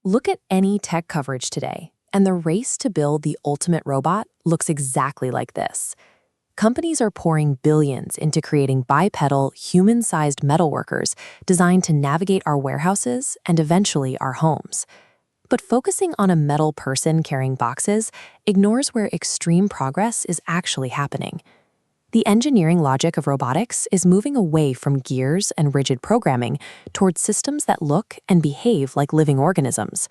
Look at any tech coverage today, and the race to build the ultimate robot looks exactly like this. Companies are pouring billions into creating bipedal, human-sized metalworkers designed to navigate our warehouses and eventually our homes. But focusing on a metal person carrying boxes ignores where extreme progress is actually happening. The engineering logic of robotics is moving away from gears and rigid programming towards systems that look and behave like living organisms.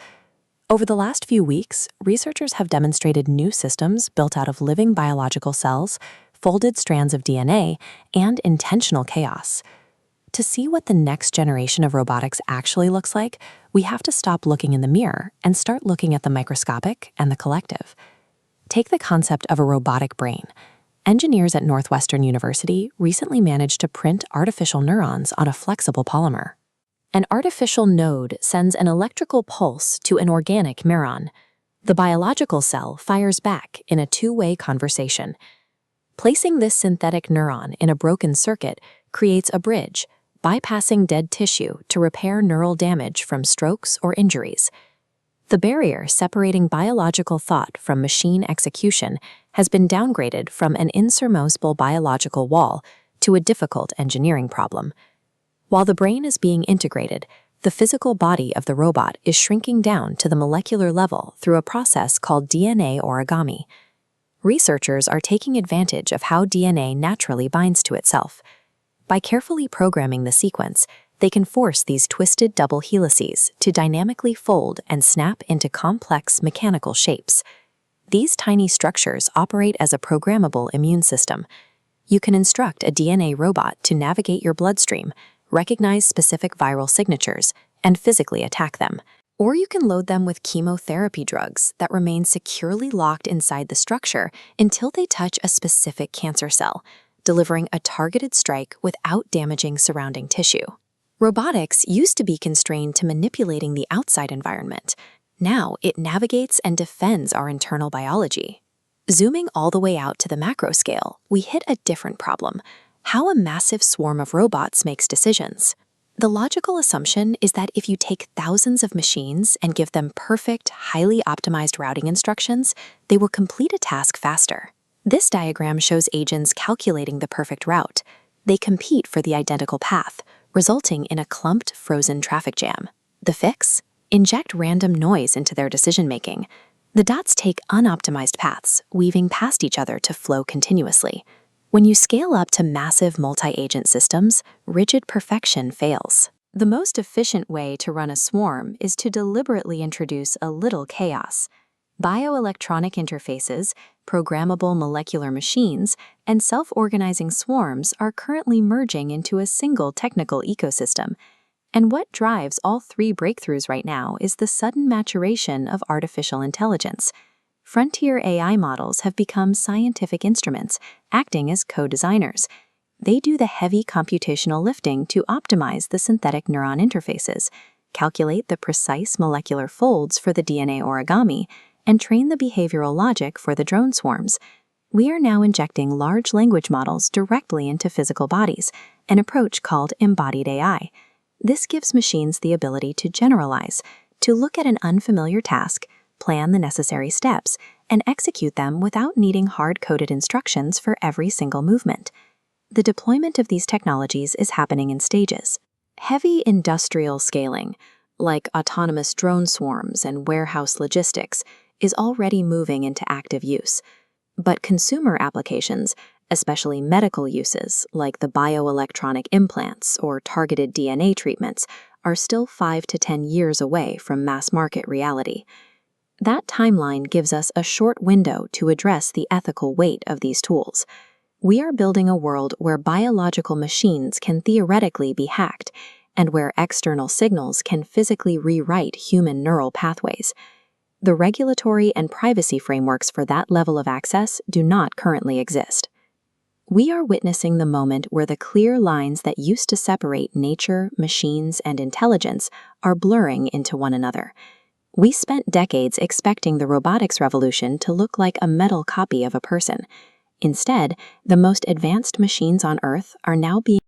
Over the last few weeks, researchers have demonstrated new systems built out of living biological cells, folded strands of DNA, and intentional chaos. To see what the next generation of robotics actually looks like, we have to stop looking in the mirror and start looking at the microscopic and the collective. Take the concept of a robotic brain. Engineers at Northwestern University recently managed to print artificial neurons on a flexible polymer. An artificial node sends an electrical pulse to an organic neuron. The biological cell fires back in a two-way conversation. Placing this synthetic neuron in a broken circuit creates a bridge, bypassing dead tissue to repair neural damage from strokes or injuries. The barrier separating biological thought from machine execution has been downgraded from an insurmountable biological wall to a difficult engineering problem. While the brain is being integrated, the physical body of the robot is shrinking down to the molecular level through a process called DNA origami. Researchers are taking advantage of how DNA naturally binds to itself. By carefully programming the sequence, they can force these twisted double helices to dynamically fold and snap into complex mechanical shapes. These tiny structures operate as a programmable immune system. You can instruct a DNA robot to navigate your bloodstream, recognize specific viral signatures, and physically attack them. Or you can load them with chemotherapy drugs that remain securely locked inside the structure until they touch a specific cancer cell, delivering a targeted strike without damaging surrounding tissue. Robotics used to be constrained to manipulating the outside environment. Now it navigates and defends our internal biology. Zooming all the way out to the macro scale, we hit a different problem: how a massive swarm of robots makes decisions. The logical assumption is that if you take thousands of machines and give them perfect, highly optimized routing instructions, they will complete a task faster. This diagram shows agents calculating the perfect route. They compete for the identical path, resulting in a clumped, frozen traffic jam. The fix? Inject random noise into their decision-making. The dots take unoptimized paths, weaving past each other to flow continuously. When you scale up to massive multi-agent systems, rigid perfection fails. The most efficient way to run a swarm is to deliberately introduce a little chaos. Bioelectronic interfaces, programmable molecular machines, and self-organizing swarms are currently merging into a single technical ecosystem. And what drives all three breakthroughs right now is the sudden maturation of artificial intelligence. Frontier AI models have become scientific instruments, acting as co-designers. They do the heavy computational lifting to optimize the synthetic neuron interfaces, calculate the precise molecular folds for the DNA origami, and train the behavioral logic for the drone swarms. We are now injecting large language models directly into physical bodies, an approach called Embodied AI. This gives machines the ability to generalize, to look at an unfamiliar task, plan the necessary steps, and execute them without needing hard-coded instructions for every single movement. The deployment of these technologies is happening in stages. Heavy industrial scaling, like autonomous drone swarms and warehouse logistics, is already moving into active use. But consumer applications, especially medical uses like the bioelectronic implants or targeted DNA treatments, are still 5 to 10 years away from mass market reality. That timeline gives us a short window to address the ethical weight of these tools. We are building a world where biological machines can theoretically be hacked, and where external signals can physically rewrite human neural pathways. The regulatory and privacy frameworks for that level of access do not currently exist. We are witnessing the moment where the clear lines that used to separate nature, machines, and intelligence are blurring into one another. We spent decades expecting the robotics revolution to look like a metal copy of a person. Instead, the most advanced machines on Earth are now being